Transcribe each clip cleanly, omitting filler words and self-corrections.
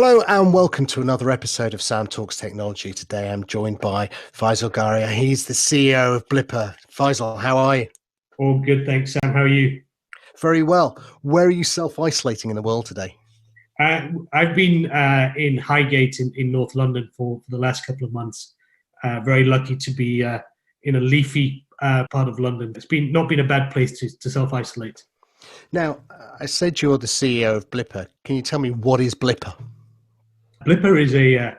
Hello and welcome to another episode of Sam Talks Technology. Today I'm joined by Faisal Galaria. He's the CEO of Blippar. Faisal, how are you? All good, thanks, Sam. How are you? Very well. Where are you self-isolating in the world today? I've been in Highgate in North London for the last couple of months. Very lucky to be in a leafy part of London. It's not been a bad place to self-isolate. Now, I said you're the CEO of Blippar. Can you tell me what is Blippar? Blippar is a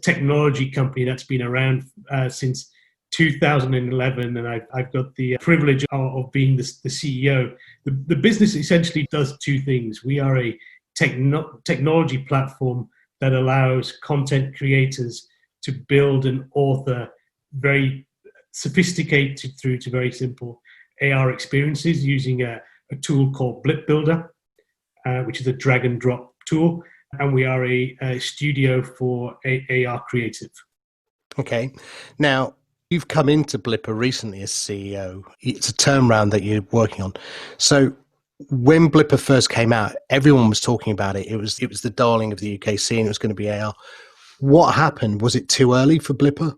technology company that's been around since 2011, and I've got the privilege of being the CEO. The business essentially does two things. We are a technology platform that allows content creators to build and author very sophisticated through to very simple AR experiences using a tool called Blip Builder, which is a drag and drop tool. And we are a studio for AR creative. Okay. Now, you've come into Blippar recently as CEO. It's a turnaround that you're working on. So when Blippar first came out, everyone was talking about it. It was the darling of the UK scene. It was going to be AR. What happened? Was it too early for Blippar?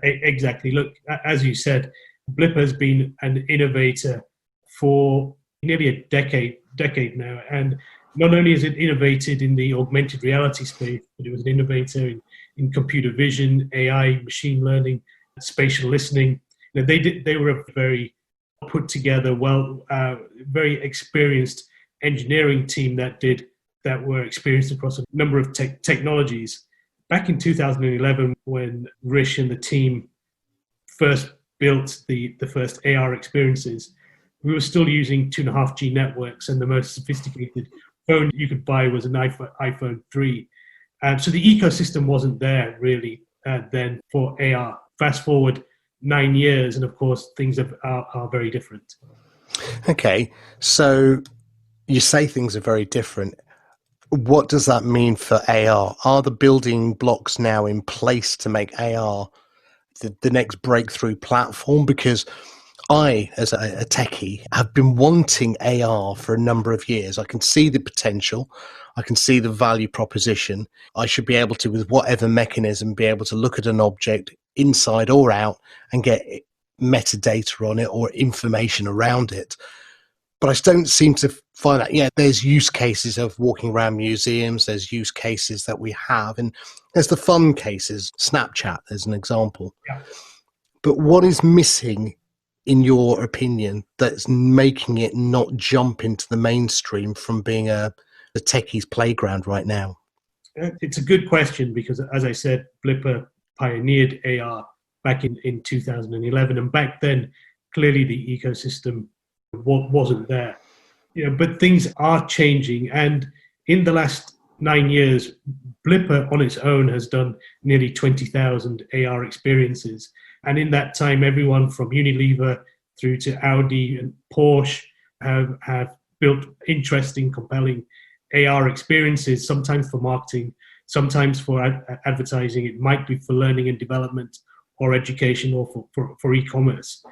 Exactly. Look, as you said, Blippar has been an innovator for nearly a decade now. And not only is it innovated in the augmented reality space, but it was an innovator in computer vision, AI, machine learning, spatial listening. They were a very put together, very experienced engineering team that were experienced across a number of technologies. Back in 2011, when Rish and the team first built the first AR experiences, we were still using 2.5G networks, and the most sophisticated phone you could buy was an iPhone 3. So the ecosystem wasn't there really then for AR. Fast forward 9 years, and of course, things are very different. Okay, so you say things are very different. What does that mean for AR? Are the building blocks now in place to make AR the next breakthrough platform? Because I, as a techie, have been wanting AR for a number of years. I can see the potential. I can see the value proposition. I should be able to, with whatever mechanism, be able to look at an object inside or out and get metadata on it or information around it. But I don't seem to find that. There's use cases of walking around museums. There's use cases that we have. And there's the fun cases, Snapchat as an example. Yeah. But what is missing, in your opinion, that's making it not jump into the mainstream from being a techie's playground right now? It's a good question because, as I said, Blippar pioneered AR back in 2011. And back then, clearly the ecosystem wasn't there. But things are changing. And in the last 9 years, Blippar on its own has done nearly 20,000 AR experiences. And in that time, everyone from Unilever through to Audi and Porsche have built interesting, compelling AR experiences, sometimes for marketing, sometimes for advertising. It might be for learning and development or education or for e-commerce.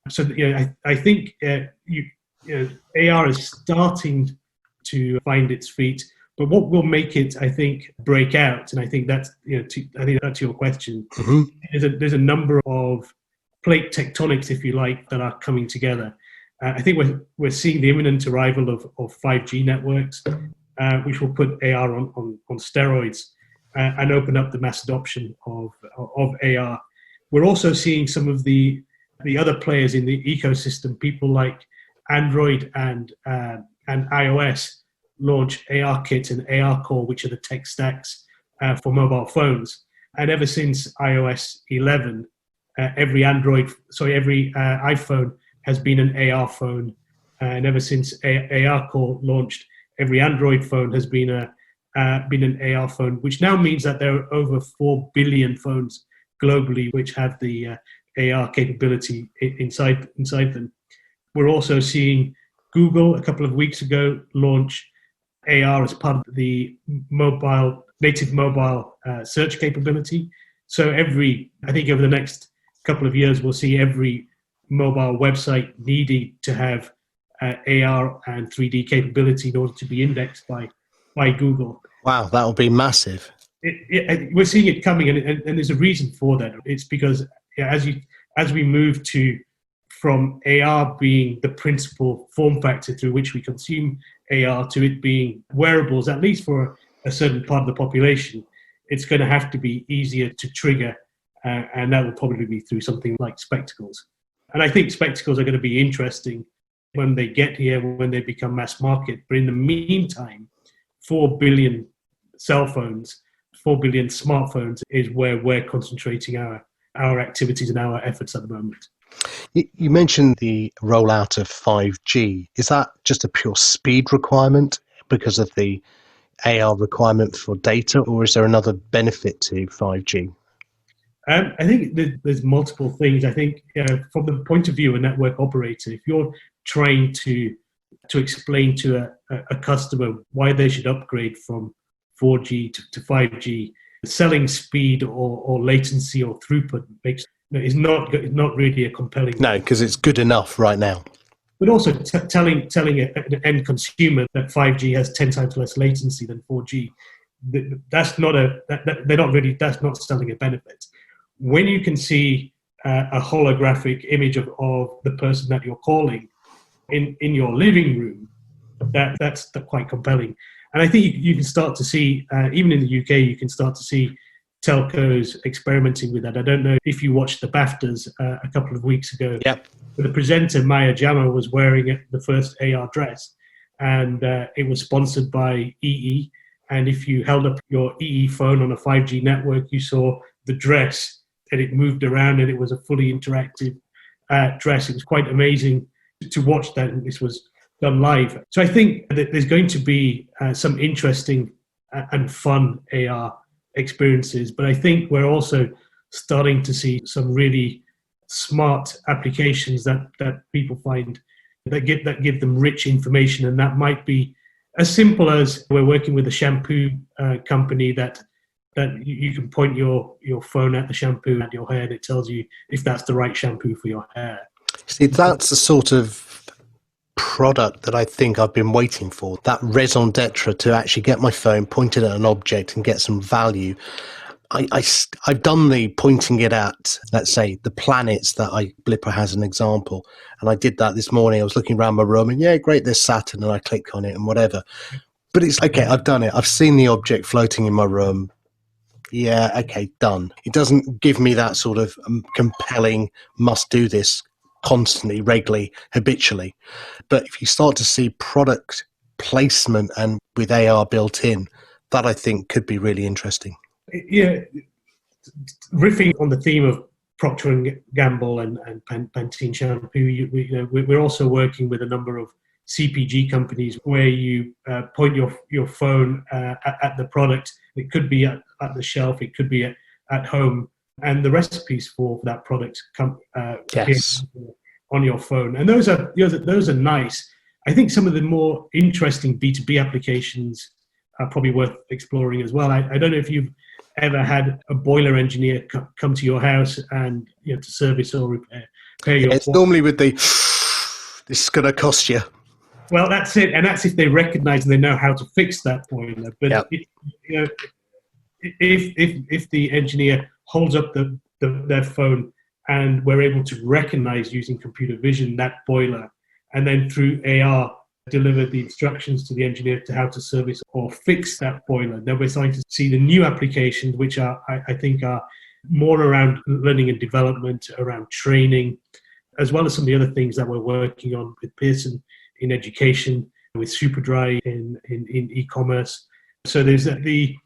So I think AR is starting to find its feet. But what will make it, I think, break out, and I think that's that's your question. Mm-hmm. There's a number of plate tectonics, if you like, that are coming together. I think we're seeing the imminent arrival of 5G networks, which will put AR on steroids and open up the mass adoption of AR. We're also seeing some of the other players in the ecosystem, people like Android and iOS, launch ARKit and ARCore, which are the tech stacks for mobile phones. And ever since iOS 11, every iPhone has been an AR phone. And ever since ARCore launched, every Android phone has been an AR phone, which now means that there are over 4 billion phones globally which have the AR capability inside them. We're also seeing Google a couple of weeks ago launch AR as part of the native mobile search capability. So I think over the next couple of years, we'll see every mobile website needing to have AR and 3D capability in order to be indexed by Google. Wow, that'll be massive. We're seeing it coming, and there's a reason for that. It's because as we move from AR being the principal form factor through which we consume AR to it being wearables, at least for a certain part of the population, it's going to have to be easier to trigger, and that will probably be through something like spectacles. And I think spectacles are going to be interesting when they get here, when they become mass market. But in the meantime, 4 billion cell phones, 4 billion smartphones is where we're concentrating our activities and our efforts at the moment. You mentioned the rollout of 5G. Is that just a pure speed requirement because of the AR requirement for data, or is there another benefit to 5G? I think there's multiple things. I think from the point of view of a network operator, if you're trying to explain to a customer why they should upgrade from 4G to 5G, selling speed or latency or throughput is not really a compelling. No, because it's good enough right now. But also telling an end consumer that 5G has 10 times less latency than 4G, that's not selling a benefit. When you can see a holographic image of the person that you're calling in your living room, that's quite compelling. And I think you can start to see, even in the UK, you can start to see telcos experimenting with that. I don't know if you watched the BAFTAs a couple of weeks ago. Yep. But the presenter, Maya Jama, was wearing the first AR dress, and it was sponsored by EE. And if you held up your EE phone on a 5G network, you saw the dress, and it moved around, and it was a fully interactive dress. It was quite amazing to watch that, and this was done live. So I think that there's going to be some interesting and fun AR experiences, but I think we're also starting to see some really smart applications that people find that give them rich information, and that might be as simple as we're working with a shampoo company that you can point your phone at the shampoo and your hair, and it tells you if that's the right shampoo for your hair. See, that's the sort of product that I think I've been waiting for, that raison d'etre, to actually get my phone pointed at an object and get some value. I've done the pointing it at, let's say, the planets that Blippar has an example, and I did that this morning. I was looking around my room and, yeah, great, there's Saturn, and I click on it and whatever. But it's okay, I've done it. I've seen the object floating in my room. Yeah, okay, done. It doesn't give me that sort of compelling must do this constantly, regularly, habitually. But if you start to see product placement and with AR built in, that I think could be really interesting. Yeah, riffing on the theme of Procter and Gamble and Pantene shampoo, we're also working with a number of CPG companies where you point your phone at the product. It could be at the shelf, it could be at home, and the recipes for that product come yes. on your phone. And those are nice. I think some of the more interesting B2B applications are probably worth exploring as well. I don't know if you've ever had a boiler engineer come to your house and to service or repair your. It's normally with the this is going to cost you. Well, that's it, and that's if they recognise and they know how to fix that boiler. But yep. If the engineer holds up their phone and we're able to recognise using computer vision that boiler, and then through AR deliver the instructions to the engineer to how to service or fix that boiler, then we're starting to see the new applications, which I think are more around learning and development, around training, as well as some of the other things that we're working on with Pearson in education, with Superdry in e-commerce. So there's the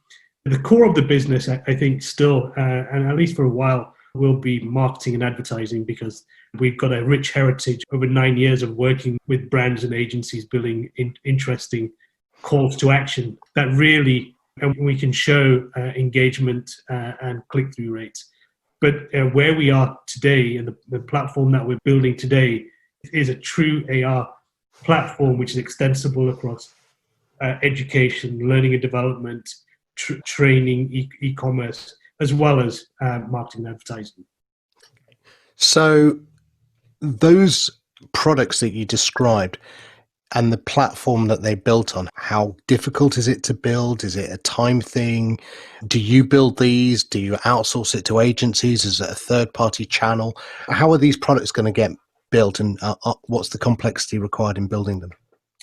core of the business, I think, still, and at least for a while, will be marketing and advertising, because we've got a rich heritage over 9 years of working with brands and agencies, building interesting calls to action that really, and we can show engagement and click-through rates. But where we are today and the platform that we're building today is a true AR platform which is extensible across education, learning and development, training, e-commerce, as well as marketing and advertising. So those products that you described, and the platform that they built on, how difficult is it to build? Is it a time thing? Do you build these? Do you outsource it to agencies? Is it a third-party channel? How are these products going to get built, and what's the complexity required in building them?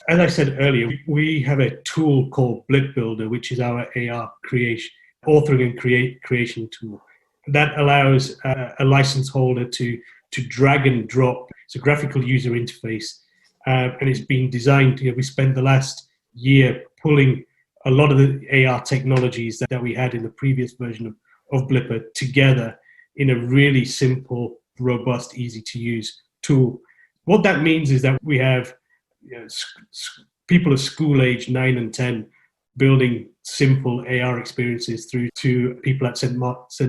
As I said earlier, we have a tool called Blip Builder, which is our AR creation, authoring and creation tool. That allows a license holder to drag and drop. It's a graphical user interface, and it's been designed. We spent the last year pulling a lot of the AR technologies that we had in the previous version of Blippar together in a really simple, robust, easy-to-use tool. What that means is that we have people of school age 9 and 10 building simple AR experiences, through to people at St.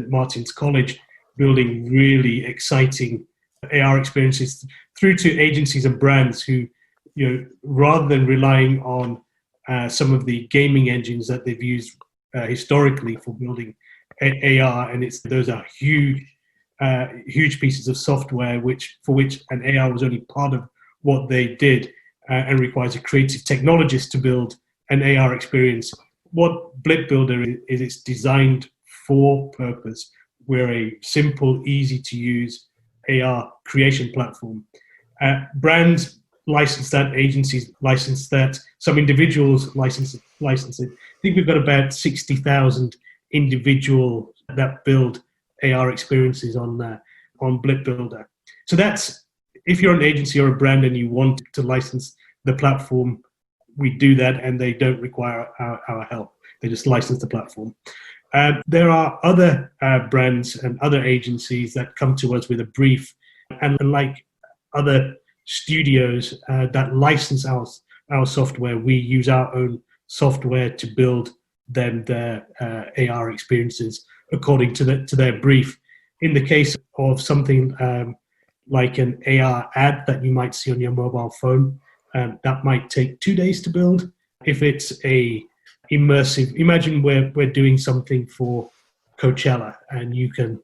Martin's College building really exciting AR experiences, through to agencies and brands who, rather than relying on some of the gaming engines that they've used historically for building AR, and those are huge pieces of software for which an AR was only part of what they did, and requires a creative technologist to build an AR experience. What Blip Builder is, it's designed for purpose. We're a simple, easy-to-use AR creation platform. Brands license that, agencies license that, some individuals license it. I think we've got about 60,000 individuals that build AR experiences on Blip Builder. So that's, if you're an agency or a brand and you want to license the platform, we do that, and they don't require our help. They just license the platform. There are other brands and other agencies that come to us with a brief, and like other studios that license our software, we use our own software to build them their AR experiences according to their brief. In the case of something like an AR ad that you might see on your mobile phone, that might take 2 days to build. If it's a immersive, imagine we're doing something for Coachella, and you could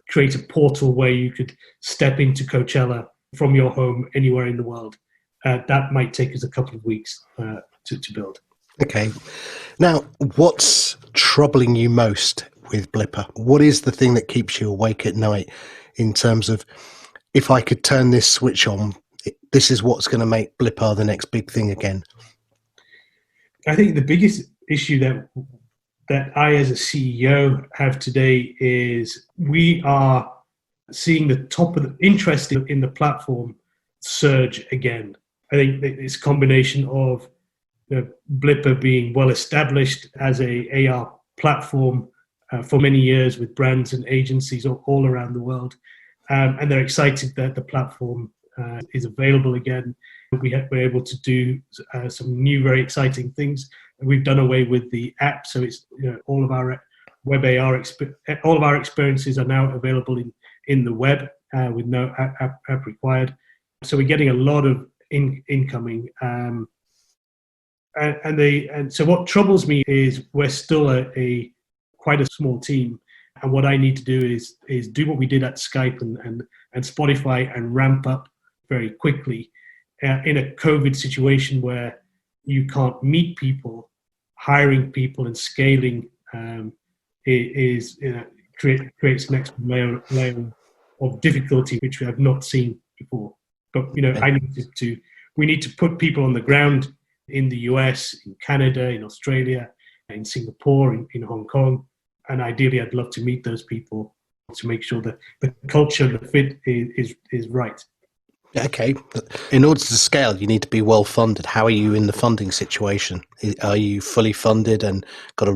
create a portal where you could step into Coachella from your home anywhere in the world. That might take us a couple of weeks to build. Okay. Now, what's troubling you most with Blippar? What is the thing that keeps you awake at night, in terms of, if I could turn this switch on, this is what's going to make Blippar the next big thing again? I think the biggest issue that I, as a CEO, have today is we are seeing the top of the interest in the platform surge again. I think it's a combination of Blippar being well established as a AR platform for many years with brands and agencies all around the world, and they're excited that the platform is available again. We're able to do some new, very exciting things. We've done away with the app, so it's all of our web AR all of our experiences are now available in the web with no app required. So we're getting a lot of incoming. And so what troubles me is we're still quite a small team, and what I need to do is do what we did at Skype and Spotify, and ramp up very quickly. In a COVID situation where you can't meet people, hiring people and scaling creates an extra layer of difficulty which we have not seen before. But we need to put people on the ground in the US, in Canada, in Australia, in Singapore, in Hong Kong, and ideally I'd love to meet those people to make sure that the culture, the fit is right. Okay. In order to scale, you need to be well funded. How are you in the funding situation? Are you fully funded and got a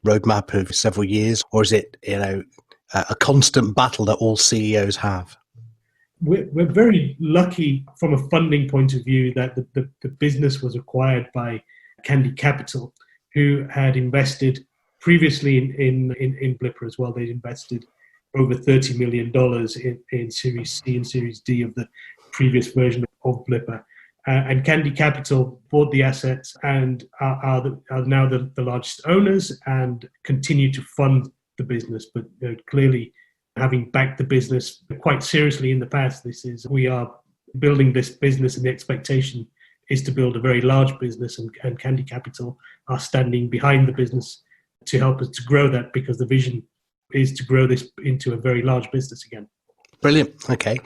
roadmap of several years, or is it a constant battle that all CEOs have? We're very lucky from a funding point of view that the business was acquired by Candy Capital, who had invested previously in Blippar as well. They'd invested over $30 million in Series C and Series D of the previous version of Blippar. And Candy Capital bought the assets and are now the largest owners and continue to fund the business. But clearly, having backed the business quite seriously in the past, we are building this business, and the expectation is to build a very large business, and Candy Capital are standing behind the business to help us to grow that, because the vision is to grow this into a very large business again. Brilliant. Okay.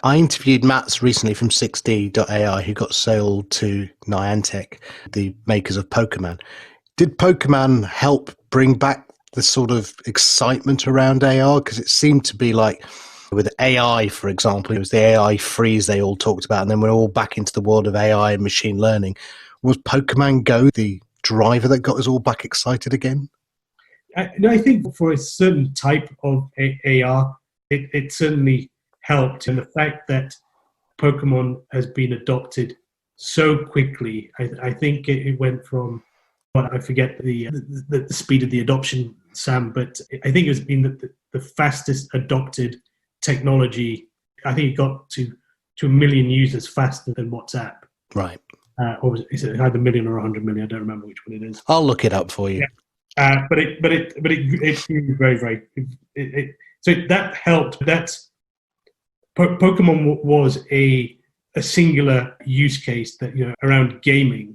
I interviewed Mats recently from 6D.ai, who got sold to Niantic, the makers of Pokemon. Did Pokemon help bring back the sort of excitement around AR? Because it seemed to be like with AI, for example, it was the AI freeze they all talked about, and then we're all back into the world of AI and machine learning. Was Pokemon Go the driver that got us all back excited again? I think for a certain type of AR, it certainly helped. And the fact that Pokemon has been adopted so quickly, I think it went from, well, I forget the speed of the adoption, Sam, but I think it's been the fastest adopted technology. I think it got to 1 million users faster than WhatsApp. Right. Or is it either 1 million or 100 million? I don't remember which one it is. I'll look it up for you. Yeah. But it grew very, very. So that helped. Pokemon was a singular use case that, around gaming.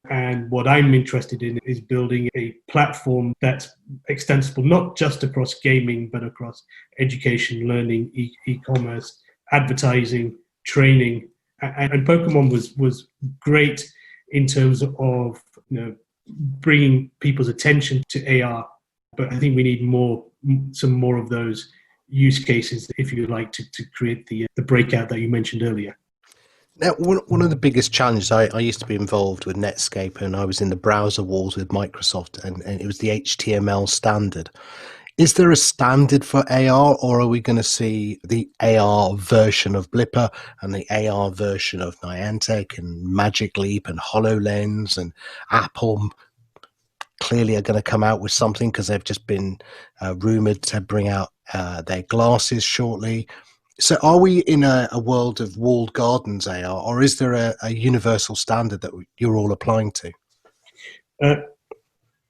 And what I'm interested in is building a platform that's extensible, not just across gaming, but across education, learning, e-commerce, advertising, training. And Pokemon was great in terms of bringing people's attention to AR. But I think we need some more of those use cases, if you like, to create the breakout that you mentioned earlier. Now, one of the biggest challenges, I used to be involved with Netscape, and I was in the browser wars with Microsoft, and it was the HTML standard. Is there a standard for AR, or are we going to see the AR version of Blippar and the AR version of Niantic and Magic Leap and HoloLens, and Apple clearly are going to come out with something because they've just been rumored to bring out their glasses shortly? So are we in a world of walled gardens AR, or is there a universal standard that you're all applying to?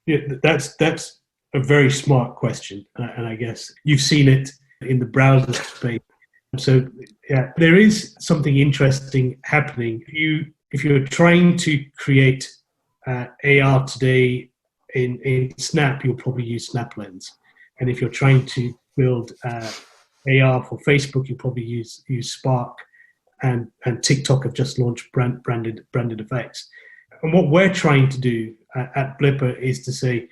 Yeah, that's a very smart question, and I guess you've seen it in the browser space. So yeah, there is something interesting happening. If you're trying to create AR today in Snap, you'll probably use SnapLens, and if you're trying to build AR for Facebook, you probably use Spark, and TikTok have just launched branded effects. And what we're trying to do at Blippar is to say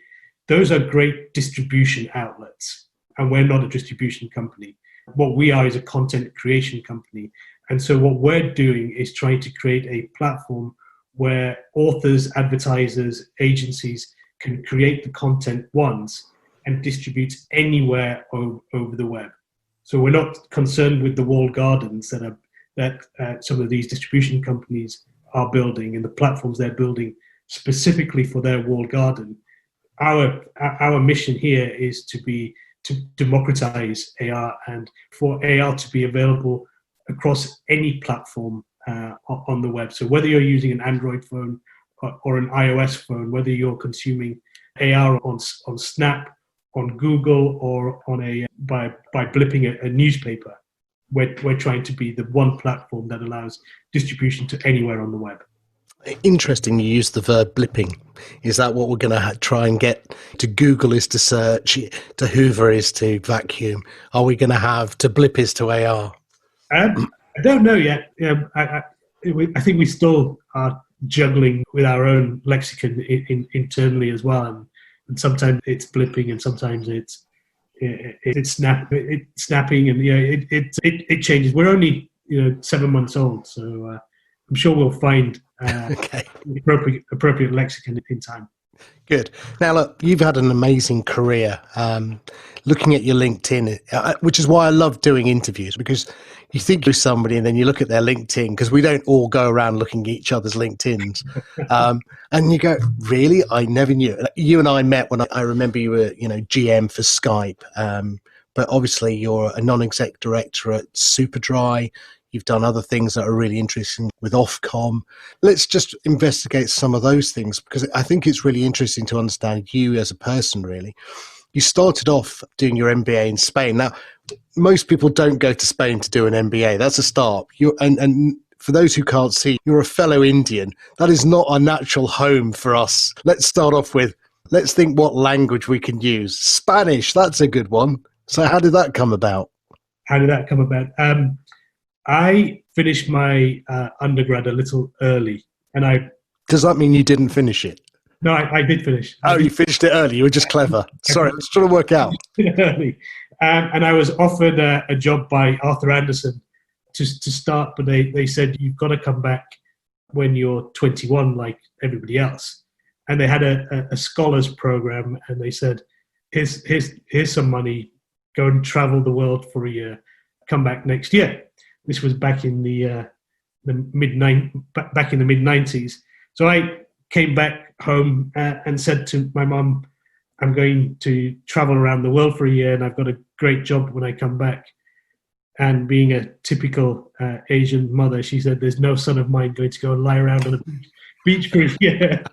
those are great distribution outlets, and we're not a distribution company. What we are is a content creation company. And so what we're doing is trying to create a platform where authors, advertisers, agencies can create the content once and distribute anywhere over the web. So we're not concerned with the walled gardens that some of these distribution companies are building and the platforms they're building specifically for their walled garden. Our mission here is to democratize AR, and for AR to be available across any platform on the web. So whether you're using an Android phone or an iOS phone, whether you're consuming AR on Snap, on Google, or on by blipping a newspaper, we're trying to be the one platform that allows distribution to anywhere on the web. Interesting you use the verb blipping. Is that what we're going to try and get? To Google is to search, to Hoover is to vacuum. Are we going to have to blip is to AR? I don't know yet. I think we still are juggling with our own lexicon internally as well. And sometimes it's blipping, and sometimes it's snapping, and it changes. We're only 7 months old, so I'm sure we'll find appropriate lexicon in time. Good. Now, look, you've had an amazing career. Looking at your LinkedIn, which is why I love doing interviews, because you think you're somebody and then you look at their LinkedIn, because we don't all go around looking at each other's LinkedIns. And you go, really? I never knew. You and I met when I remember you were, GM for Skype. But obviously you're a non-exec director at Superdry. You've done other things that are really interesting with Ofcom. Let's just investigate some of those things, because I think it's really interesting to understand you as a person, really. You started off doing your MBA in Spain. Now, most people don't go to Spain to do an MBA. That's a start. And For those who can't see, you're a fellow Indian. That is not a natural home for us. Let's start off with, let's think what language we can use. Spanish, that's a good one. So how did that come about? How did that come about? I finished my undergrad a little early, and Does that mean you didn't finish it? No, I did finich. You finished it early. You were just clever. Sorry, I was trying to work out. Early. And I was offered a job by Arthur Andersen to start, but they said, you've got to come back when you're 21 like everybody else. And they had a scholars program, and they said, here's some money, go and travel the world for a year, come back next year. This was back in the mid-90s. So I came back home and said to my mum, I'm going to travel around the world for a year, and I've got a great job when I come back. And being a typical Asian mother, she said, there's no son of mine going to go and lie around on a beach for a year.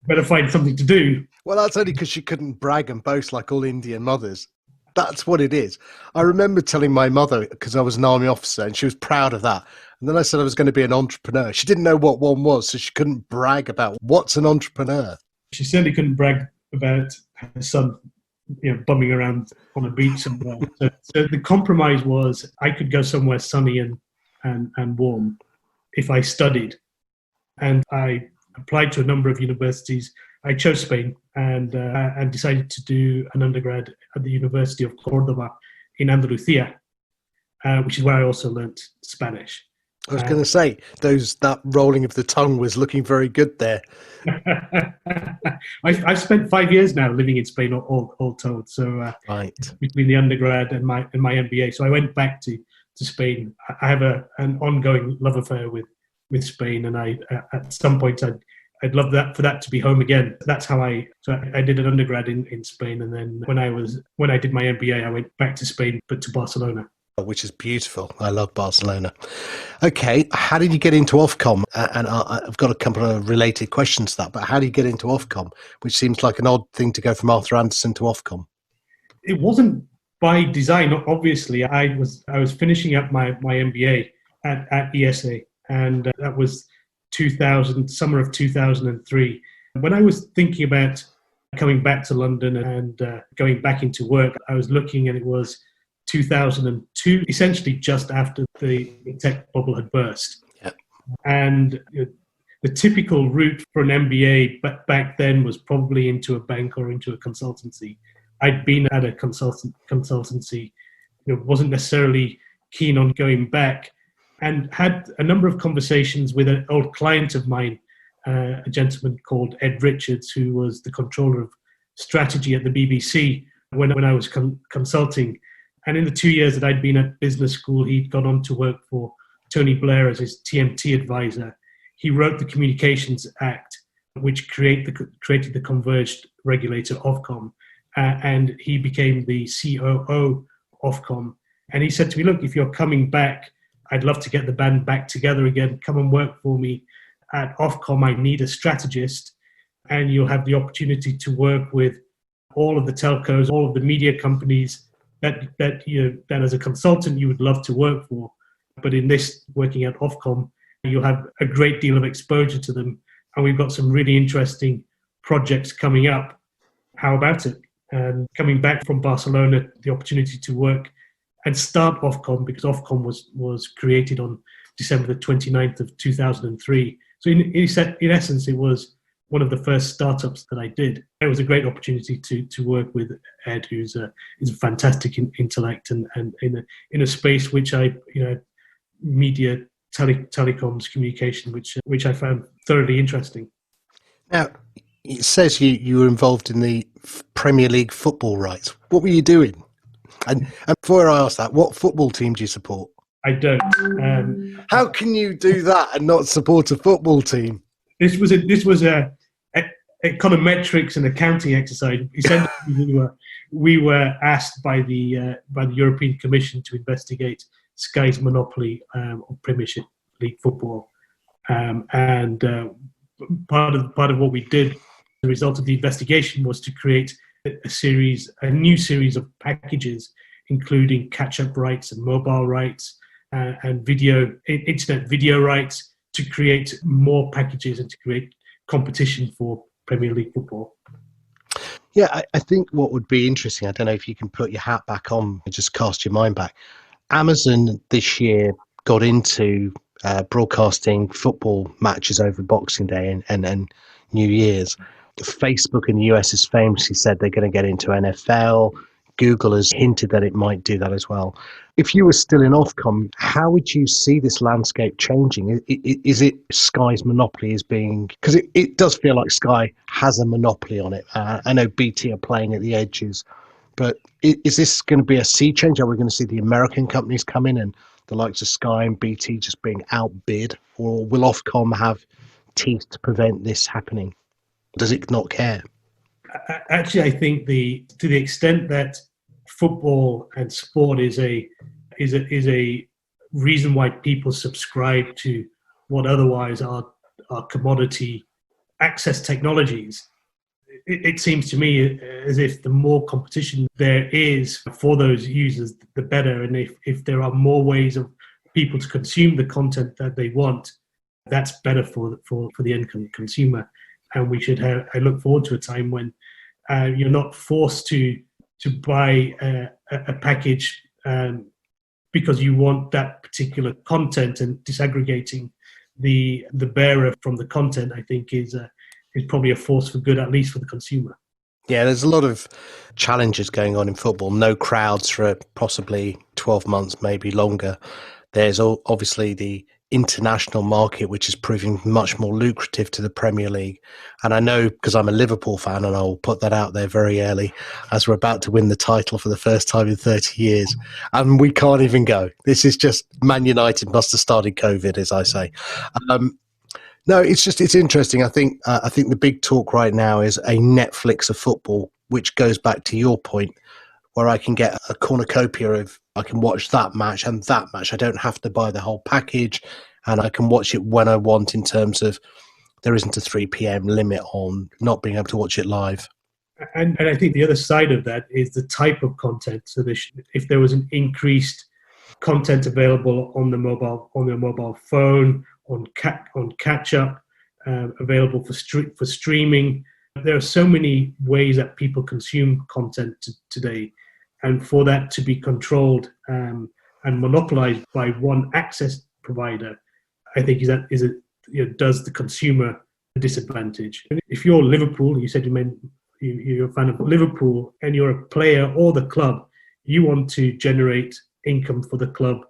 Better find something to do. Well, that's only because she couldn't brag and boast like all Indian mothers. That's what it is. I remember telling my mother, because I was an army officer, and she was proud of that. And then I said I was going to be an entrepreneur. She didn't know what one was, so she couldn't brag about what's an entrepreneur. She certainly couldn't brag about her son, bumming around on a beach somewhere. So the compromise was I could go somewhere sunny and warm if I studied. And I applied to a number of universities. I chose Spain and decided to do an undergrad at the University of Cordoba in Andalusia, which is where I also learnt Spanish. I was going to say, that rolling of the tongue was looking very good there. I've spent 5 years now living in Spain, all told. So right. Between the undergrad and my MBA, so I went back to Spain. I have an ongoing love affair with Spain, and I at some point I'd love for that to be home again. That's how I did an undergrad in Spain, and then when I did my MBA, I went back to Spain, but to Barcelona. Which is beautiful. I love Barcelona. Okay, how did you get into Ofcom? And I've got a couple of related questions to that, but how do you get into Ofcom, which seems like an odd thing to go from Arthur Andersen to Ofcom? It wasn't by design, obviously. I was finishing up my MBA at ESA, and that was summer of 2003. When I was thinking about coming back to London and going back into work, I was looking, and it was 2002, essentially just after the tech bubble had burst. Yep. And the typical route for an MBA back then was probably into a bank or into a consultancy. I'd been at a consultancy, wasn't necessarily keen on going back, and had a number of conversations with an old client of mine, a gentleman called Ed Richards, who was the controller of strategy at the BBC when I was consulting. And in the 2 years that I'd been at business school, he'd gone on to work for Tony Blair as his TMT advisor. He wrote the Communications Act, which created the converged regulator Ofcom, and he became the COO Ofcom. And he said to me, look, if you're coming back, I'd love to get the band back together again. Come and work for me at Ofcom. I need a strategist, and you'll have the opportunity to work with all of the telcos, all of the media companies that as a consultant you would love to work for. But in this, working at Ofcom, you'll have a great deal of exposure to them, and we've got some really interesting projects coming up. How about it? And coming back from Barcelona, the opportunity to work and start Ofcom, because Ofcom was created on December the 29th of 2003. So in essence, it was one of the first startups that I did. It was a great opportunity to work with Ed, who's a fantastic intellect, and in a space which media, telecoms, communication, which I found thoroughly interesting. Now, it says you were involved in the Premier League football rights. What were you doing? And before I ask that, what football team do you support? I don't. How can you do that and not support a football team? This was a econometrics and accounting exercise. Essentially, we were asked by the European Commission to investigate Sky's monopoly of Premiership League football, and part of what we did, the result of the investigation, was to create a new series of packages, including catch-up rights and mobile rights, and internet video rights to create more packages and to create competition for Premier League football. Yeah, I think what would be interesting, I don't know if you can put your hat back on and just cast your mind back. Amazon this year got into broadcasting football matches over Boxing Day and New Year's. Facebook in the US has famously said they're going to get into NFL. Google has hinted that it might do that as well. If you were still in Ofcom, how would you see this landscape changing? Is it Sky's monopoly is being... Because it does feel like Sky has a monopoly on it. I know BT are playing at the edges, but is this going to be a sea change? Are we going to see the American companies come in and the likes of Sky and BT just being outbid? Or will Ofcom have teeth to prevent this happening? Does it not care? Actually, I think to the extent that football and sport is a reason why people subscribe to what otherwise are commodity access technologies, it seems to me as if the more competition there is for those users, the better. And if there are more ways of people to consume the content that they want, that's better for the end consumer. And we should I look forward to a time when you're not forced to buy a package because you want that particular content, and disaggregating the bearer from the content, I think is probably a force for good, at least for the consumer. Yeah, there's a lot of challenges going on in football. No crowds for possibly 12 months, maybe longer. There's obviously the international market, which is proving much more lucrative to the Premier League. And I know, because I'm a Liverpool fan, and I'll put that out there very early, as we're about to win the title for the first time in 30 years. And we can't even go. This is just Man United must have started COVID, as I say. No, it's interesting. I think the big talk right now is a Netflix of football, which goes back to your point, where I can get a cornucopia of, I can watch that match and that match. I don't have to buy the whole package, and I can watch it when I want, in terms of there isn't a 3 p.m. limit on not being able to watch it live. And I think the other side of that is the type of content. So if there was an increased content available on the mobile phone, on catch up, available for streaming. There are so many ways that people consume content today, and for that to be controlled and monopolized by one access provider, I think does the consumer a disadvantage. And if you're Liverpool, you said you're a fan of Liverpool, and you're a player or the club, you want to generate income for the club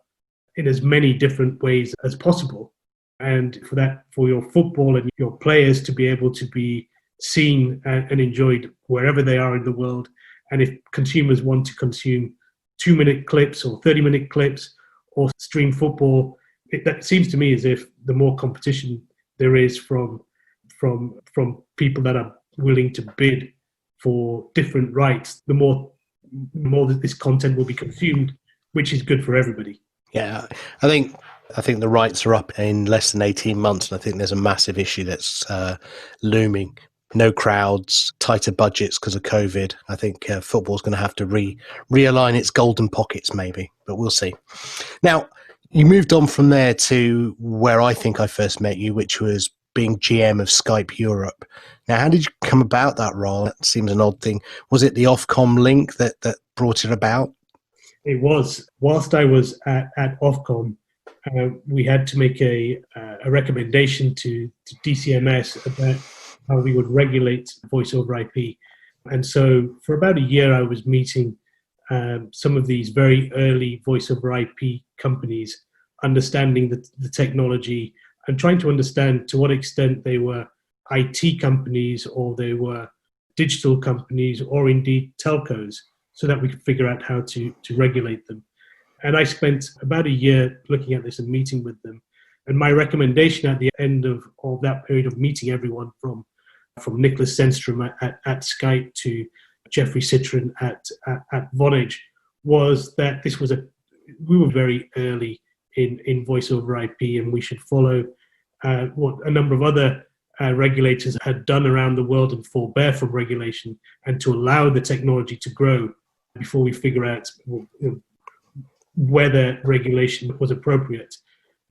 in as many different ways as possible. And for your football and your players to be able to be seen and enjoyed wherever they are in the world. And if consumers want to consume 2-minute clips or 30-minute clips or stream football, that seems to me as if the more competition there is from people that are willing to bid for different rights, the more that this content will be consumed, which is good for everybody. Yeah, I think the rights are up in less than 18 months, and I think there's a massive issue that's looming. No crowds, tighter budgets because of COVID. I think football's going to have to realign its golden pockets, maybe, but we'll see. Now, you moved on from there to where I think I first met you, which was being GM of Skype Europe. Now, how did you come about that role? That seems an odd thing. Was it the Ofcom link that brought it about? It was. Whilst I was at Ofcom, we had to make a recommendation to DCMS about how we would regulate voice over IP. And so for about a year, I was meeting some of these very early voice over IP companies, understanding the technology and trying to understand to what extent they were IT companies or they were digital companies or indeed telcos, so that we could figure out how to regulate them. And I spent about a year looking at this and meeting with them. And my recommendation at the end of that period of meeting everyone from Niklas Zennström at Skype to Jeffrey Citron at Vonage was that we were very early in voice over IP, and we should follow what a number of other regulators had done around the world and forbear from regulation, and to allow the technology to grow before we figure out whether regulation was appropriate.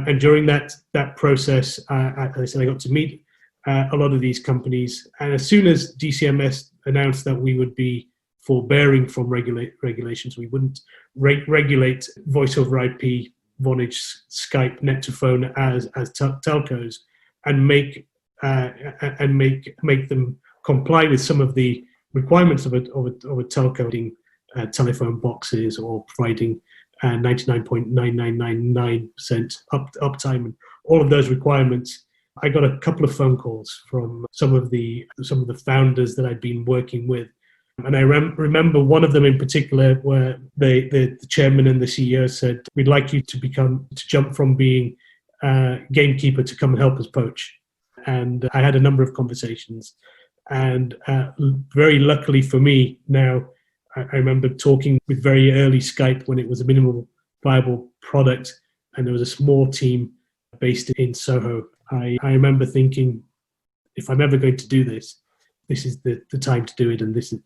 And during that process, as I said, I got to meet a lot of these companies. And as soon as DCMS announced that we would be forbearing from regulations, we wouldn't regulate voice over IP, Vonage, Skype, net2phone as telcos, and make them comply with some of the requirements of a telco, telephone boxes or providing 99.9999% uptime, and all of those requirements. I got a couple of phone calls from some of the founders that I'd been working with, and I remember one of them in particular, where the chairman and the CEO said, "We'd like you to jump from being gamekeeper to come and help us poach." And I had a number of conversations, and very luckily for me now, I remember talking with very early Skype when it was a minimal viable product, and there was a small team based in Soho. I remember thinking, if I'm ever going to do this, this is the time to do it, and this is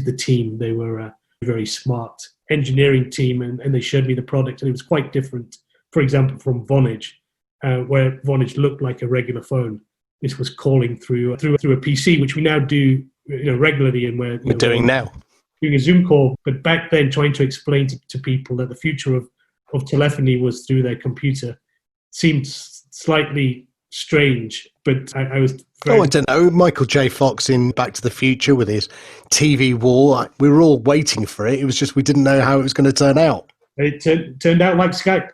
the team. They were a very smart engineering team, and they showed me the product, and it was quite different. For example, from Vonage, where Vonage looked like a regular phone. This was calling through a PC, which we now do regularly, and we're doing now. Doing a Zoom call, but back then trying to explain to people that the future of telephony was through their computer seemed slightly strange. But I was I don't know. Michael J. Fox in Back to the Future with his TV wall. We were all waiting for it. It was just we didn't know how it was going to turn out. It turned out like Skype.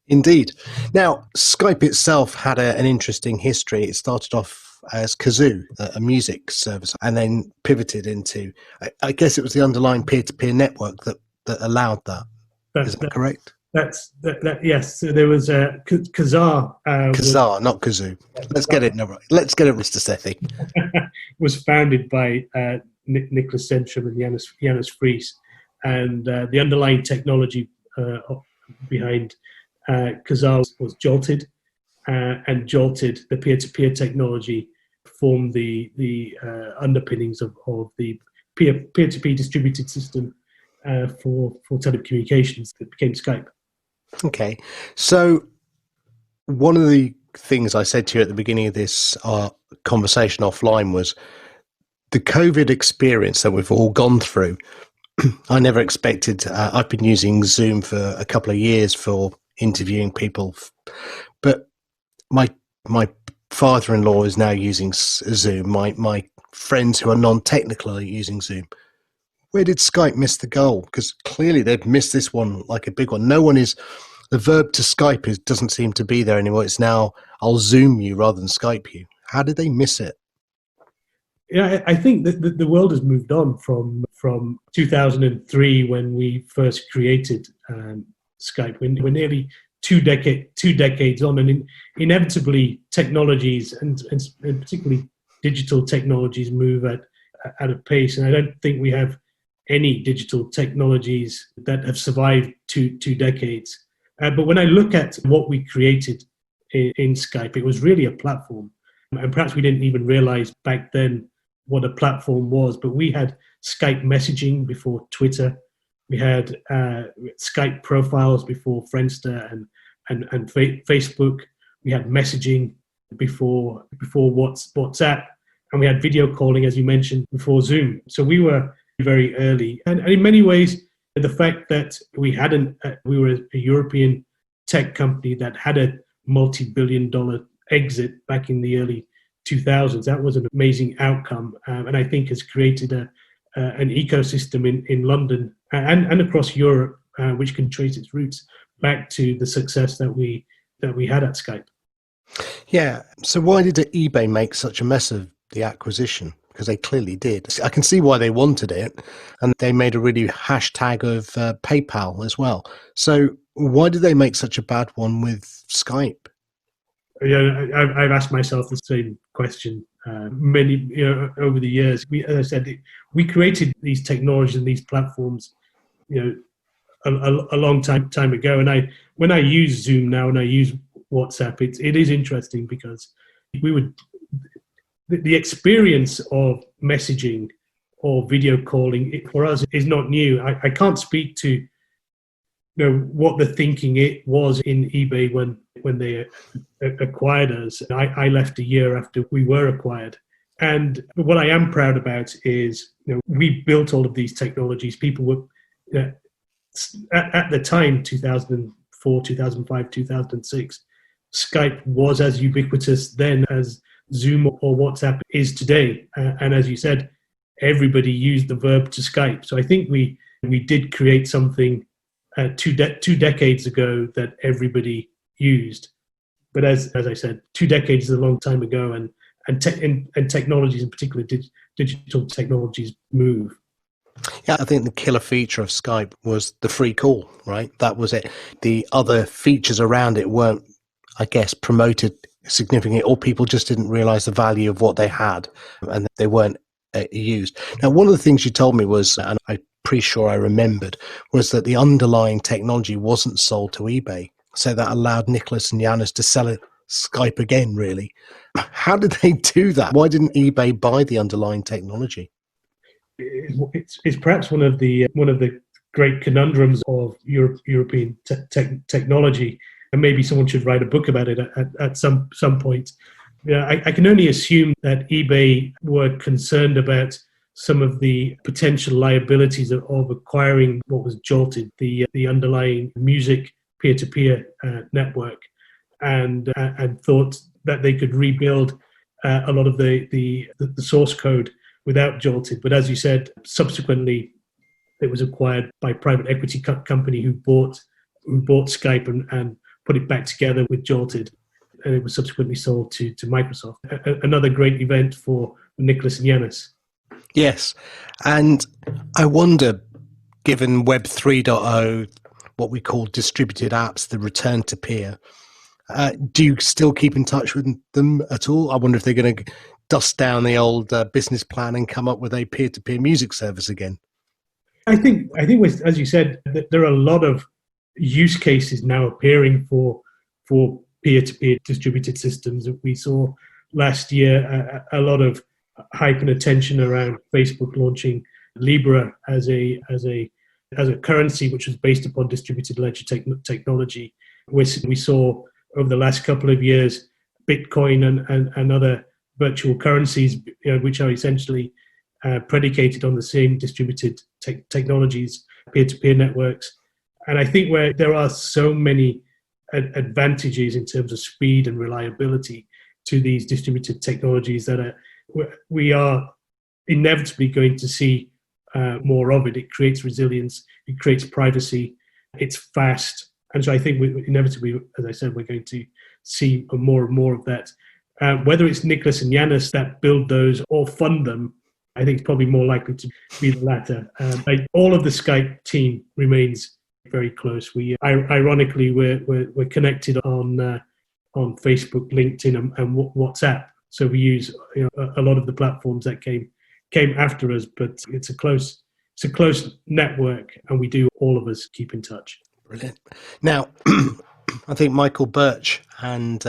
Indeed. Now, Skype itself had an interesting history. It started off as Kazoo, a music service, and then pivoted into, I guess it was the underlying peer-to-peer network that allowed that. Is that correct? Yes. So there was Kazaa. Kazaa, not Kazoo. Let's get it right. Let's get it, Mr. Sethi. Was founded by Niklas Zennström and Janus Fries, and the underlying technology behind Kazaa was Jolted, and Jolted, the peer-to-peer technology, formed the underpinnings of the peer-to-peer distributed system for telecommunications that became Skype. Okay, so one of the things I said to you at the beginning of this conversation offline was the COVID experience that we've all gone through. I never expected. I've been using Zoom for a couple of years for interviewing people, but my father-in-law is now using Zoom. My friends who are non-technical are using Zoom. Where did Skype miss the goal? Because clearly they've missed this one like a big one. No one is, the verb to Skype doesn't seem to be there anymore. It's now, I'll Zoom you rather than Skype you. How did they miss it? Yeah, I think that the world has moved on from 2003 when we first created Skype. We're nearly two decades on, and inevitably technologies and particularly digital technologies move at a pace. And I don't think we have any digital technologies that have survived two decades. But when I look at what we created in Skype, it was really a platform. And perhaps we didn't even realize back then what a platform was. But we had Skype messaging before Twitter. We had Skype profiles before Friendster and Facebook. We had messaging before WhatsApp. And we had video calling, as you mentioned, before Zoom. So we were very early. And in many ways, the fact that we were a European tech company that had a multi-billion-dollar exit back in the early 2000s, that was an amazing outcome. And I think has created an ecosystem in London and across Europe, which can trace its roots back to the success that we had at Skype. Yeah. So why did eBay make such a mess of the acquisition? Because they clearly did. I can see why they wanted it, and they made a really hashtag of PayPal as well. So why did they make such a bad one with Skype? Yeah, I've asked myself the same question many over the years. As I said, we created these technologies and these platforms, a long time ago. And when I use Zoom now and I use WhatsApp, it is interesting because the experience of messaging or video calling for us is not new. I can't speak to what the thinking it was in eBay when they acquired us. I left a year after we were acquired. And what I am proud about is, we built all of these technologies. People were, at the time, 2004, 2005, 2006, Skype was as ubiquitous then as Zoom or WhatsApp is today. And as you said, everybody used the verb to Skype. So I think we did create something two decades ago that everybody used. But as I said, 2 decades is a long time ago, and technologies, in particular digital technologies, move. Yeah, I think the killer feature of Skype was the free call, right? That was it. The other features around it weren't, I guess, promoted significantly, or people just didn't realize the value of what they had, and they weren't used. Now, one of the things you told me was, and I'm pretty sure I remembered, was that the underlying technology wasn't sold to eBay. So that allowed Niklas and Janis to sell it Skype again, really. How did they do that? Why didn't eBay buy the underlying technology? It's perhaps one of the great conundrums of European technology, and maybe someone should write a book about it at some point. I can only assume that eBay were concerned about some of the potential liabilities of acquiring what was Jolted, the underlying music peer-to-peer network, and thought that they could rebuild a lot of the source code without Jolted. But as you said, subsequently it was acquired by a private equity company who bought Skype and put it back together with Jolted, and it was subsequently sold to Microsoft. Another great event for Niklas and Janis. Yes, and I wonder, given Web 3.0, what we call distributed apps, the return to peer, do you still keep in touch with them at all? I wonder if they're going to dust down the old business plan and come up with a peer-to-peer music service again. I think, as you said, that there are a lot of use cases now appearing for peer-to-peer distributed systems. We saw last year a lot of hype and attention around Facebook launching Libra as a currency which was based upon distributed ledger technology. We saw over the last couple of years Bitcoin and other virtual currencies, which are essentially predicated on the same distributed technologies, peer-to-peer networks. And I think where there are so many advantages in terms of speed and reliability to these distributed technologies that we are inevitably going to see more of it. It creates resilience, it creates privacy, it's fast. And so I think inevitably, as I said, we're going to see more and more of that. Whether it's Niklas and Janis that build those or fund them, I think it's probably more likely to be the latter. All of the Skype team remains very close. Ironically, we're connected on Facebook, LinkedIn, and WhatsApp. So we use a lot of the platforms that came after us, but it's a close network, and we do, all of us, keep in touch. Brilliant. Now, I think Michael Birch and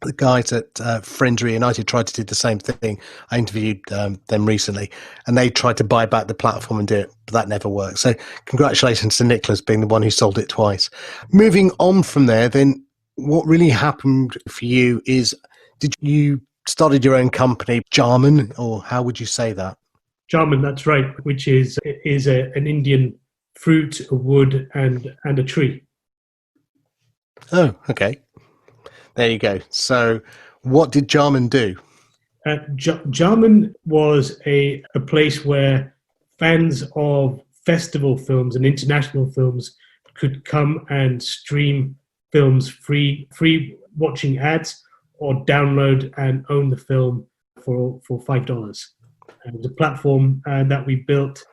the guys at Friendry United tried to do the same thing. I interviewed them recently, and they tried to buy back the platform and do it, but that never worked. So congratulations to Niklas being the one who sold it twice. Moving on from there, then, what really happened for you is, did you started your own company, Jarman, or how would you say that? Jarman, that's right, which is an Indian fruit, a wood, and a tree. Oh, okay. There you go. So what did Jarman do? Jarman was a place where fans of festival films and international films could come and stream films free watching ads, or download and own the film for $5. It was a platform that we built.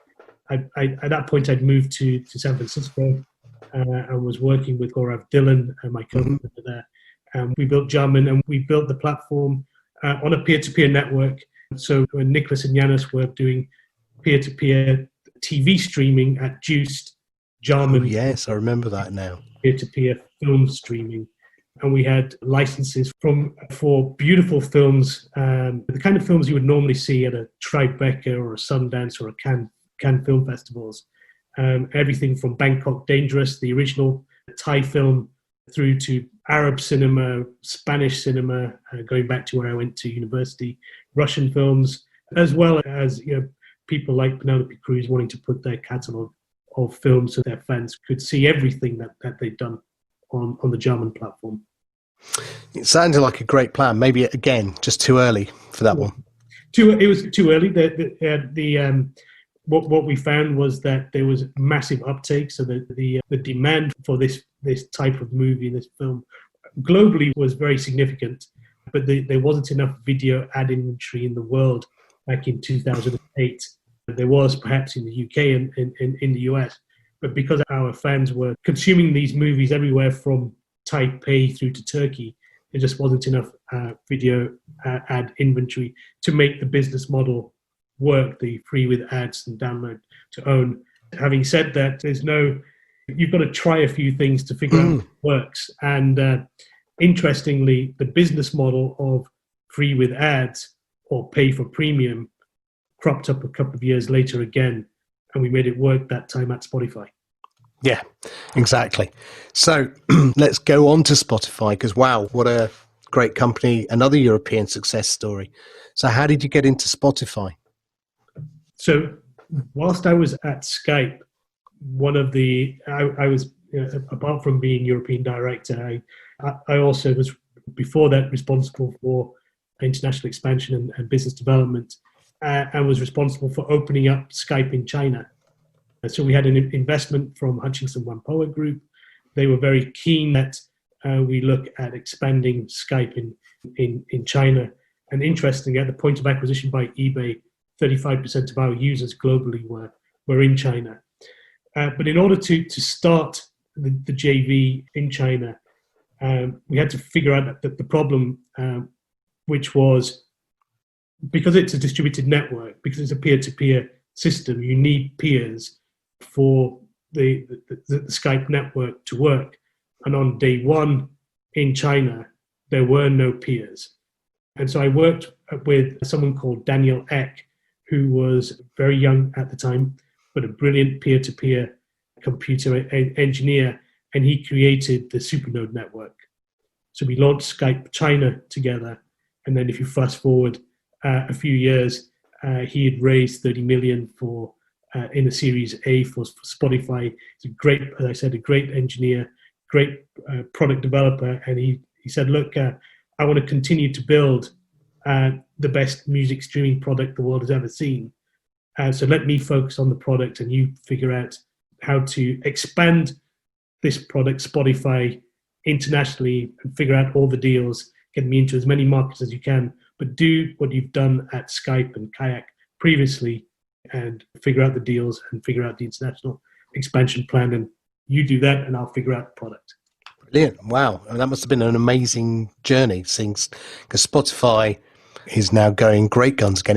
At that point, I'd moved to San Francisco and was working with Gaurav Dhillon, my co-founder there. We built Jarman, and we built the platform on a peer-to-peer network. So when Niklas and Janis were doing peer-to-peer TV streaming at Juiced, Jarman. Oh, yes, I remember that now. Peer-to-peer film streaming. And we had licenses for beautiful films, the kind of films you would normally see at a Tribeca or a Sundance or a Cannes film festivals. everything from Bangkok Dangerous, the original Thai film, through to Arab cinema, Spanish cinema, going back to where I went to university, Russian films, as well as people like Penelope Cruz wanting to put their catalogue of films so their fans could see everything that they've done on the German platform. It sounded like a great plan. Maybe, again, just too early for that one. It was too early. What we found was that there was massive uptake. So the demand for this type of movie, this film, globally was very significant. But there wasn't enough video ad inventory in the world back in 2008. There was perhaps in the UK and in the US. But because our fans were consuming these movies everywhere from Taipei through to Turkey, there just wasn't enough video ad inventory to make the business model work, the free with ads and download to own. Having said that, you've got to try a few things to figure out what works. And interestingly, the business model of free with ads or pay for premium cropped up a couple of years later again, and we made it work that time at Spotify. Yeah, exactly. So let's go on to Spotify, because wow, what a great company, another European success story. So how did you get into Spotify? So whilst I was at Skype, I was, apart from being European director, I also was, before that, responsible for international expansion and business development, and was responsible for opening up Skype in China. So we had an investment from Hutchinson Whampoa Group. They were very keen that we look at expanding Skype in China. And interestingly, at the point of acquisition by eBay, 35% of our users globally were in China. But in order to start the JV in China, we had to figure out that the problem, which was, because it's a distributed network, because it's a peer-to-peer system, you need peers for the Skype network to work. And on day one in China, there were no peers. And so I worked with someone called Daniel Elk, who was very young at the time, but a brilliant peer-to-peer computer engineer, and he created the Supernode network. So we launched Skype China together, and then if you fast forward a few years, he had raised 30 million in a Series A for Spotify. He's a great, as I said, a great engineer, great product developer, and he said, look, I want to continue to build the best music streaming product the world has ever seen. So let me focus on the product, and you figure out how to expand this product, Spotify, internationally, and figure out all the deals, get me into as many markets as you can, but do what you've done at Skype and Kayak previously, and figure out the deals and figure out the international expansion plan. And you do that, and I'll figure out the product. Brilliant. Wow. I mean, that must have been an amazing journey, because Spotify is now going great guns again.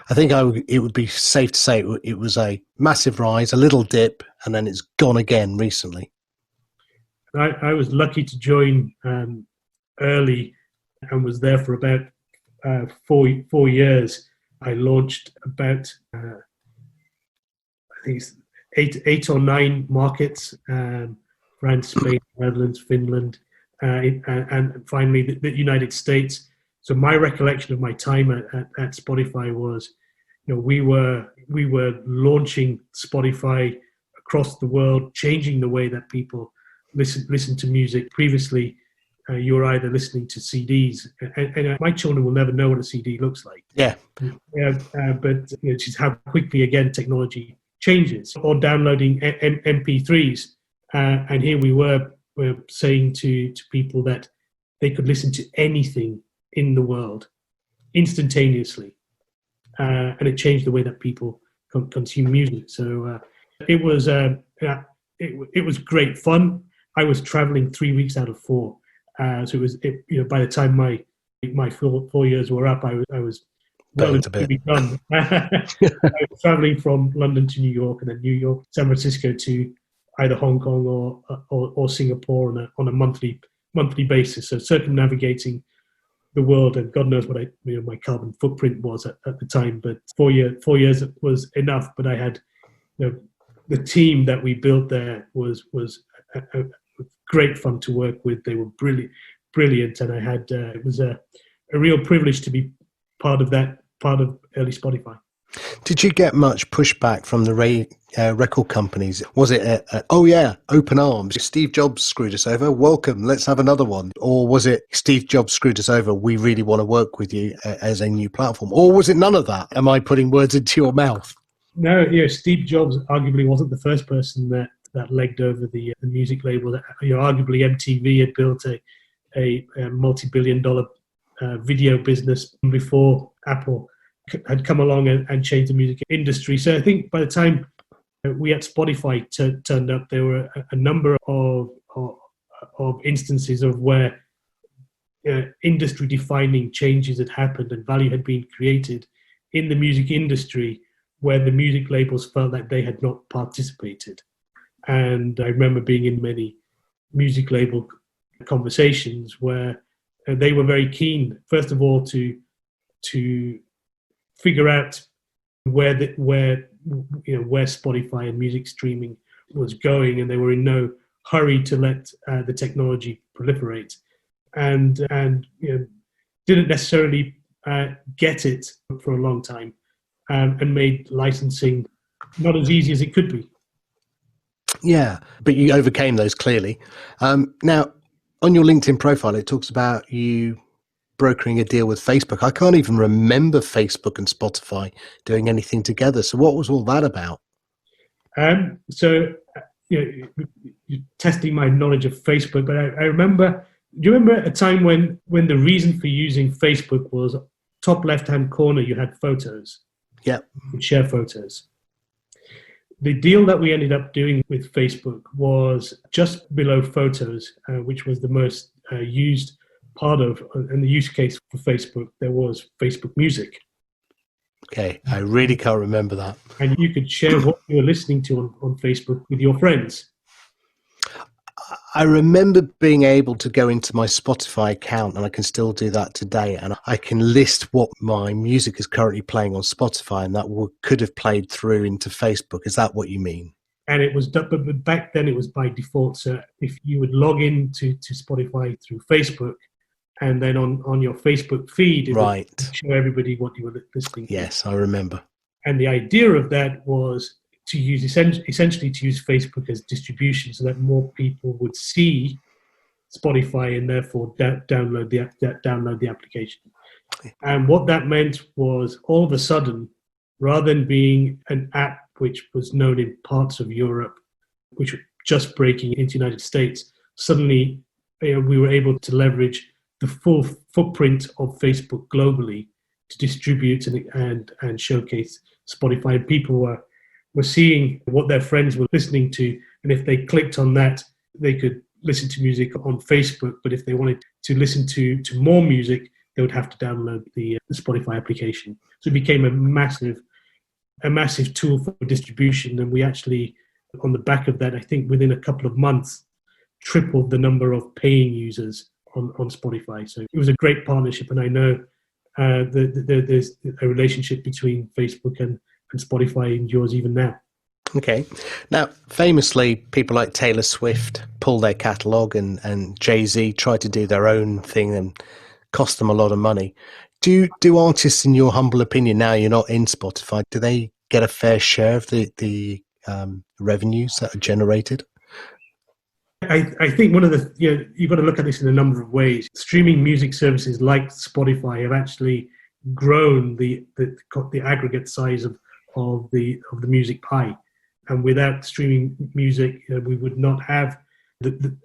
It would be safe to say it was a massive rise, a little dip, and then it's gone again recently. I was lucky to join early and was there for about 4 years. I launched about, I think it's eight or nine markets, France, Spain, Netherlands, Finland, and finally the United States. So my recollection of my time at Spotify was, we were launching Spotify across the world, changing the way that people listen to music. Previously, you were either listening to CDs, and my children will never know what a CD looks like. Yeah. But just how quickly, again, technology changes. Or downloading MP3s, and here we were saying to people that they could listen to anything in the world instantaneously, and it changed the way that people consume music. So it was great fun. I was traveling 3 weeks out of 4, so by the time my 4 years were up, I was relatively done. I was traveling from London to New York, and then New York, San Francisco to either Hong Kong or Singapore on a monthly basis. So circumnavigating the world, and God knows what my carbon footprint was at the time. But 4 years was enough. But I had the team that we built there was a great fun to work with. They were brilliant, and I had it was a real privilege to be part of early Spotify. Did you get much pushback from the record companies? Was it, oh yeah, open arms, Steve Jobs screwed us over, welcome, let's have another one? Or was it, Steve Jobs screwed us over, we really want to work with you as a new platform? Or was it none of that? Am I putting words into your mouth? No, Steve Jobs arguably wasn't the first person that legged over the music label. Arguably MTV had built a multi-billion-dollar video business before Apple had come along and changed the music industry. So I think by the time we at Spotify turned up, there were a number of instances of where industry-defining changes had happened and value had been created in the music industry, where the music labels felt like they had not participated. And I remember being in many music label conversations where they were very keen, first of all, to figure out where Spotify and music streaming was going, and they were in no hurry to let the technology proliferate, and didn't necessarily get it for a long time, and made licensing not as easy as it could be. Yeah, but you overcame those clearly. Now, on your LinkedIn profile, it talks about you brokering a deal with Facebook. I can't even remember Facebook and Spotify doing anything together. So what was all that about? You're testing my knowledge of Facebook, but I remember, do you remember a time when the reason for using Facebook was top left-hand corner, you had photos? Yeah. You could share photos. The deal that we ended up doing with Facebook was just below photos, which was the most used part of, and the use case for Facebook, there was Facebook Music. Okay, I really can't remember that. And you could share what you were listening to on Facebook with your friends. I remember being able to go into my Spotify account, and I can still do that today, and I can list what my music is currently playing on Spotify, and that could have played through into Facebook. Is that what you mean? And it was, but back then it was by default. So if you would log in to Spotify through Facebook, and then on your Facebook feed, it would show everybody what you were listening to. Yes, I remember. And the idea of that was to use essentially to use Facebook as distribution, so that more people would see Spotify and therefore download the application. And what that meant was, all of a sudden, rather than being an app which was known in parts of Europe, which were just breaking into the United States, suddenly we were able to leverage the full footprint of Facebook globally to distribute and showcase Spotify. And people were seeing what their friends were listening to, and if they clicked on that, they could listen to music on Facebook. But if they wanted to listen to more music, they would have to download the Spotify application. So it became a massive tool for distribution. And we actually, on the back of that, I think within a couple of months, tripled the number of paying users on Spotify. So it was a great partnership, and I know there's a relationship between Facebook and Spotify endures even now. Okay. Now, famously, people like Taylor Swift pull their catalogue, and Jay-Z try to do their own thing and cost them a lot of money. Do artists, in your humble opinion, now you're not in Spotify, do they get a fair share of the revenues that are generated? I think one of the, you've got to look at this in a number of ways. Streaming music services like Spotify have actually grown the aggregate size of the music pie, and without streaming music, we would not have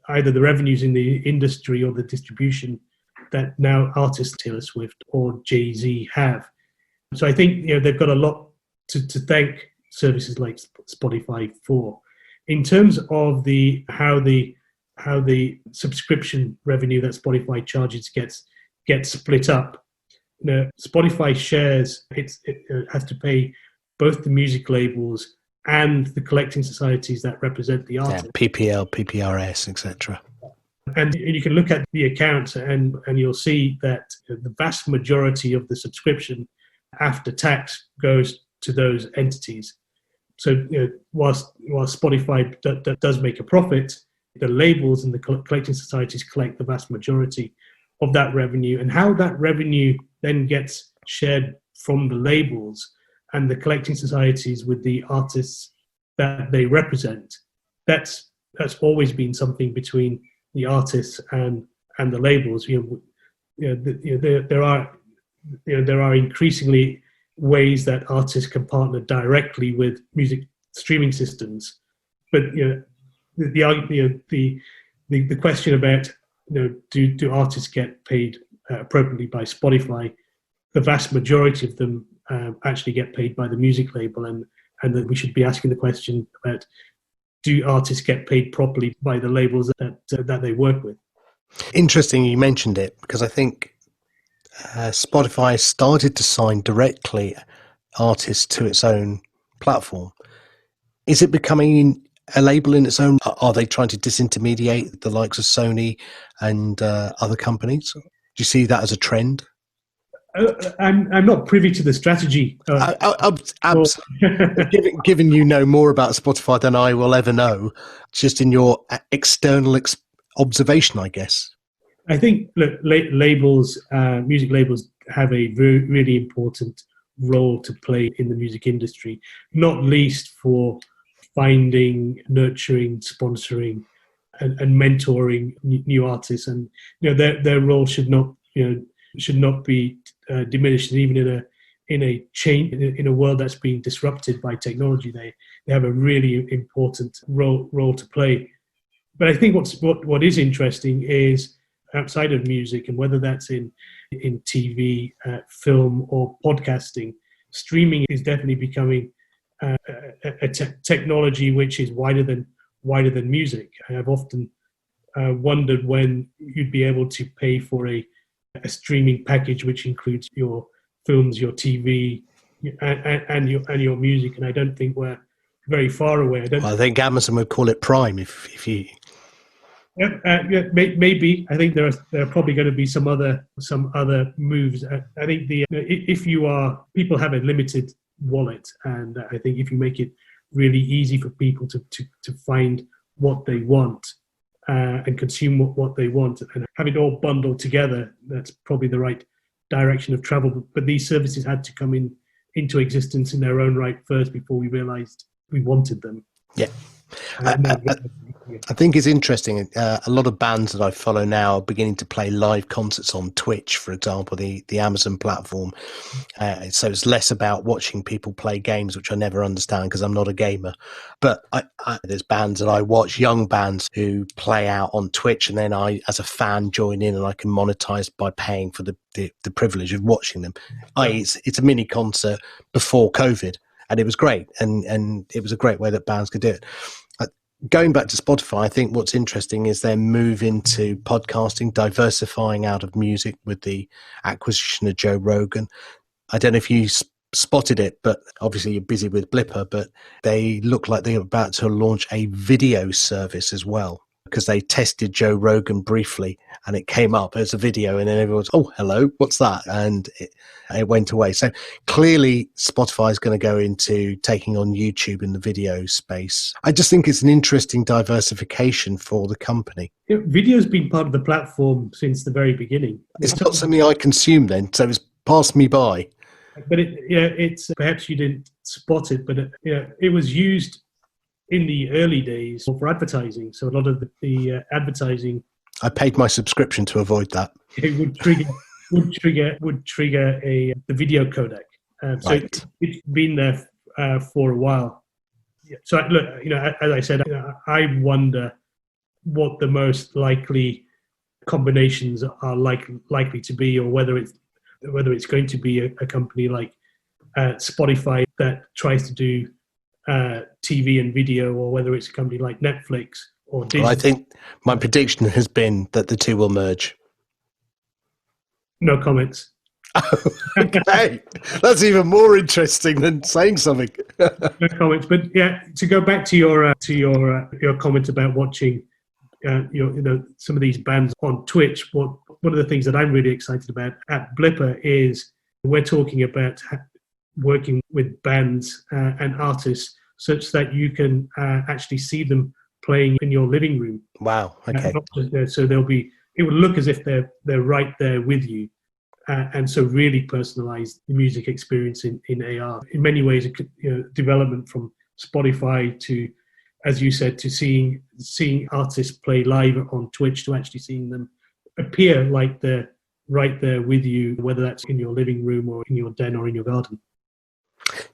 either the revenues in the industry or the distribution that now artists Taylor Swift or Jay-Z have. So I think they've got a lot to thank services like Spotify for. In terms of how the subscription revenue that Spotify charges gets split up, Spotify shares it has to pay both the music labels and the collecting societies that represent the artist. Yeah, PPL, PPRS, etc. And you can look at the accounts, and you'll see that the vast majority of the subscription after tax goes to those entities. So whilst Spotify that does make a profit, the labels and the collecting societies collect the vast majority of that revenue, and how that revenue then gets shared from the labels and the collecting societies with the artists that they represent. That's always been something between the artists and the labels. There are increasingly ways that artists can partner directly with music streaming systems, but the question about do artists get paid appropriately by Spotify? The vast majority of them actually get paid by the music label, and that we should be asking the question about, do artists get paid properly by the labels that they work with? Interesting you mentioned it, because I think Spotify started to sign directly artists to its own platform. Is it becoming a label in its own? Are they trying to disintermediate the likes of Sony and other companies? Do you see that as a trend? I'm not privy to the strategy. Absolutely. Given you know more about Spotify than I will ever know, just in your external observation, I guess. I think labels, music labels, have a really important role to play in the music industry, not least for finding, nurturing, sponsoring, and mentoring new artists. And their role should not be diminished. And even in a world that's being disrupted by technology, they have a really important role to play. But I think what is interesting is, outside of music, and whether that's in TV, film, or podcasting, streaming is definitely becoming a technology which is wider than music. I've often wondered when you'd be able to pay for a streaming package which includes your films, your TV, and your music. And I don't think we're very far away. I think Amazon would call it Prime if you. Maybe. I think there are probably going to be some other moves. I think if people have a limited wallet, and I think if you make it really easy for people to find what they want and consume what they want, and have it all bundled together, that's probably the right direction of travel. But these services had to come into existence in their own right first before we realized we wanted them. Yeah. I think it's interesting. A lot of bands that I follow now are beginning to play live concerts on Twitch, for example, the Amazon platform. So it's less about watching people play games, which I never understand because I'm not a gamer. But there's bands that I watch, young bands who play out on Twitch, and then I, as a fan, join in, and I can monetize by paying for the privilege of watching them. It's a mini concert before COVID, and it was great, and it was a great way that bands could do it. Going back to Spotify, I think what's interesting is their move into podcasting, diversifying out of music with the acquisition of Joe Rogan. I don't know if you spotted it, but obviously you're busy with Blippar, but they look like they're about to launch a video service as well, because they tested Joe Rogan briefly and it came up as a video, and then everyone's, oh, hello, what's that? And it went away. So clearly Spotify is going to go into taking on YouTube in the video space. I just think it's an interesting diversification for the company. Video's been part of the platform since the very beginning. It's not something I consume then, so it's passed me by. But it's perhaps you didn't spot it, but it was used in the early days for advertising. So a lot of the advertising, I paid my subscription to avoid that. It would trigger the video codec. So right. it's been there for a while. So look, as I said, I wonder what the most likely combinations are likely to be, or whether it's going to be a company like Spotify that tries to do TV and video, or whether it's a company like Netflix or Disney. Well, I think my prediction has been that the two will merge. No comments. Okay, that's even more interesting than saying something. No comments. But yeah, to go back to your comment about watching, some of these bands on Twitch. One of the things that I'm really excited about at Blippar is we're talking about working with bands and artists such that you can actually see them playing in your living room. Wow. Okay. Not just there, so it will look as if they're right there with you. And so really personalize the music experience in AR. In many ways, it could, development from Spotify to, as you said, to seeing artists play live on Twitch, to actually seeing them appear like they're right there with you, whether that's in your living room or in your den or in your garden.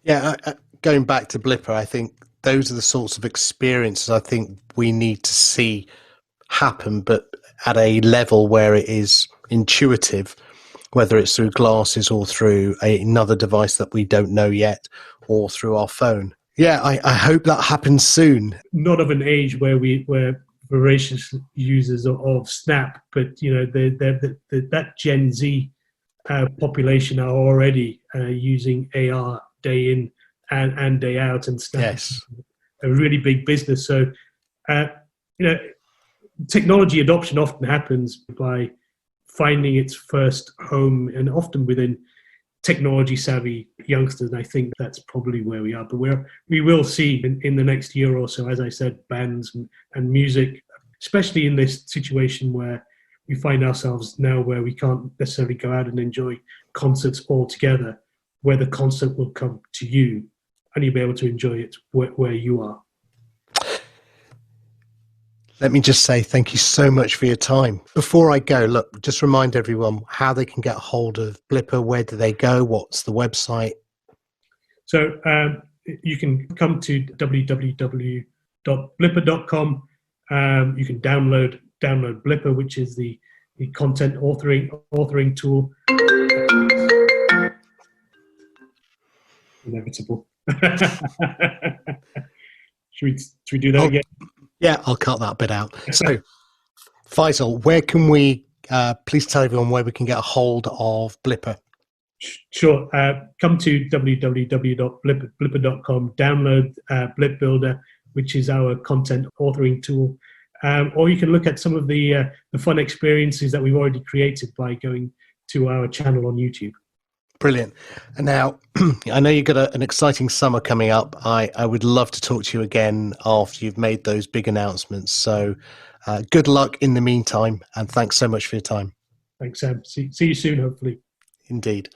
Yeah, going back to Blippar, I think those are the sorts of experiences I think we need to see happen, but at a level where it is intuitive, whether it's through glasses or through another device that we don't know yet, or through our phone. Yeah, I hope that happens soon. Not of an age where we're voracious users of Snap, but that Gen Z population are already using AR day in and day out, and Snap is a really big business. So, technology adoption often happens by finding its first home, and often within technology savvy youngsters. And I think that's probably where we are. But we will see in the next year or so, as I said, bands and music, especially in this situation where we find ourselves now, where we can't necessarily go out and enjoy concerts all together, where the concert will come to you and you'll be able to enjoy it where you are. Let me just say thank you so much for your time. Before I go, look, just remind everyone how they can get a hold of Blippar. Where do they go? What's the website? So you can come to www.blippar.com. You can download Blippar, which is the content authoring tool. Inevitable. Should we do that again? Yeah, I'll cut that bit out. So, Faisal, where can we, please tell everyone where we can get a hold of Blippar? Sure. Come to www.blippar.com, download Blip Builder, which is our content authoring tool. Or you can look at some of the fun experiences that we've already created by going to our channel on YouTube. Brilliant. And now, I know you've got an exciting summer coming up. I would love to talk to you again after you've made those big announcements. So good luck in the meantime, and thanks so much for your time. Thanks, Sam. See you soon, hopefully. Indeed.